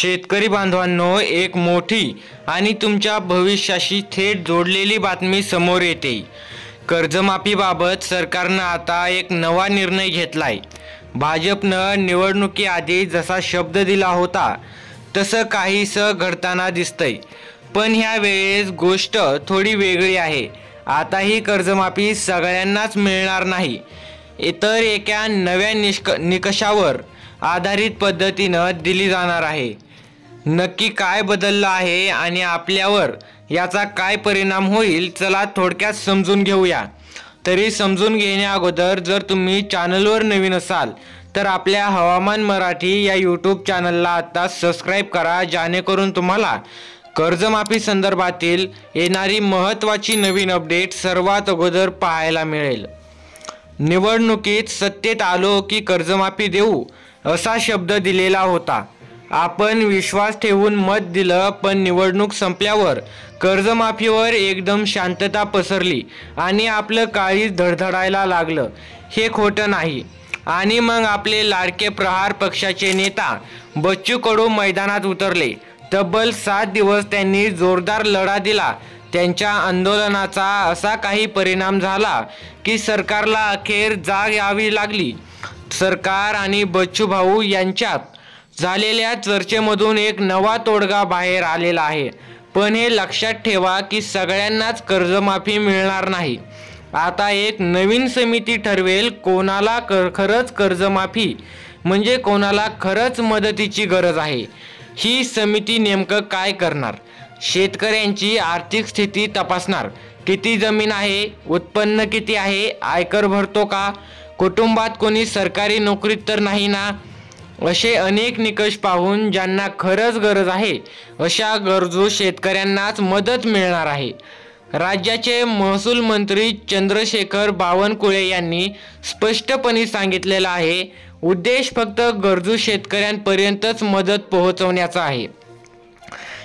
शेतकरी बांधवांनो, एक मोठी आणि तुमच्या भविष्याशी थेट जोडलेली बातमी समोर येते। कर्जमाफीबाबत सरकारने आता एक नवा निर्णय घेतलाय। भाजपने निवडणुकीआधी जसा शब्द दिला होता तसं काहीसं घडताना दिसतंय, पण ह्या वेळेस गोष्ट थोडी वेगळी आहे। आता ही कर्जमाफी सगळ्यांनाच मिळणार नाही, तर एका नव्या निकषावर आधारित पद्धतीने दिली जाणार आहे। नक्की काय बदललं आहे आणि आपल्यावर याचा काय परिणाम होईल, चला थोडक्यात समजून घेऊया। तरी समजून घेण्या अगोदर जर तुम्ही चॅनलवर नवीन असाल तर आपल्या हवामान मराठी या यूट्यूब चॅनलला आता सबस्क्राइब करा, जेणेकरून तुम्हाला कर्जमाफी संदर्भातील येणारी महत्त्वाची नवीन अपडेट सर्वात अगोदर पाहायला मिळेल। निवडणुकीत सत्तेत आलो की कर्जमाफी देऊ असा शब्द दिलेला होता। आपण विश्वास ठेवून मत दिलं, पण निवडणूक संपल्यावर कर्जमाफीवर एकदम शांतता पसरली आणि आपलं काळीज धडधडायला लागलं। हे खोटं नाही। आणि मग आपले लाडके प्रहार पक्षाचे नेता बच्चू कडू मैदानात उतरले। तब्बल 7 दिवस त्यांनी जोरदार लढा दिला। त्यांच्या आंदोलनाचा असा काही परिणाम झाला की सरकारला अखेर जाग यावी लागली। सरकार आणि बच्चू भाऊ यांच्यात झालेल्या चर्चेमधून एक नवा तोडगा बाहेर आलेला आहे। पण हे लक्षात ठेवा की सगळ्यांनाच कर्जमाफी मिळणार नाही। आता एक नवीन समिती ठरवेल कोणाला खरंच कर्जमाफी म्हणजे कोणाला खरंच मदतीची गरज आहे। ही समिती नेमकं काय करणार? शेतकऱ्यांची आर्थिक स्थिती तपासणार। किती जमीन आहे, उत्पन्न किती आहे, आयकर भरतो का, कुटुंबात कोणी सरकारी नोकरीत तर नाही ना, असे अनेक निकष पाहून ज्यांना खरंच गरज आहे अशा गरजू शेतकऱ्यांनाच मदत मिळणार आहे। राज्याचे महसूल मंत्री चंद्रशेखर बावनकुळे यांनी स्पष्टपणे सांगितलेलं आहे, उद्देश फक्त गरजू शेतकऱ्यांपर्यंतच मदत पोहोचवण्याचा आहे।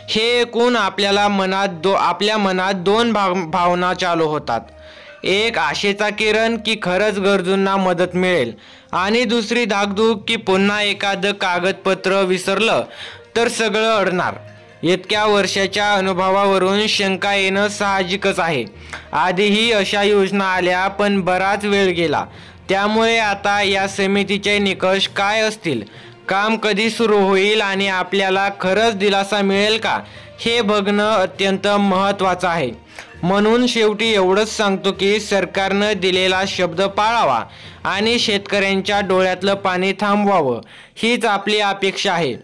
हे ऐकून आपल्या मनात दोन भावना चालू होतात। एक आशेचा किरण की खरंच गरजूंना मदत मिळेल, आणि दुसरी धाकधूक की पुन्हा एखादं कागदपत्र विसरलं तर सगळं अडणार। इतक्या वर्षाच्या अनुभवावरून शंका येणं साहजिकच आहे। आधीही अशा योजना आल्या, पण बराच वेळ गेला। त्यामुळे आता या समितीचे निकष काय असतील, काम कधी सुरू होईल आणि आपल्याला खरंच दिलासा मिळेल का, हे बघणं अत्यंत महत्त्वाचं आहे। म्हणून शेवटी एवढंच सांगतो की सरकारने दिलेला शब्द पाळावा आणि शेतकऱ्यांच्या डोळ्यातलं पाणी थांबवावं, हीच आपली अपेक्षा आहे।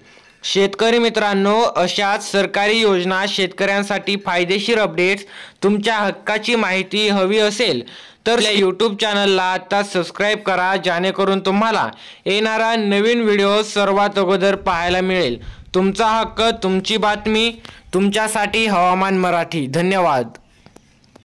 शेतकरी मित्रांनो, अशाच सरकारी योजना, शेतकऱ्यांसाठी फायदेशीर अपडेट्स, तुमच्या हक्काची माहिती हवी असेल तर यूट्यूब चॅनलला आता सबस्क्राइब करा, जेणेकरून तुम्हाला येणारा नवीन व्हिडिओ सर्वात अगोदर पाहायला मिळेल। तुमचा हक्क, तुमची बातमी, तुमच्यासाठी हवामान मराठी। धन्यवाद।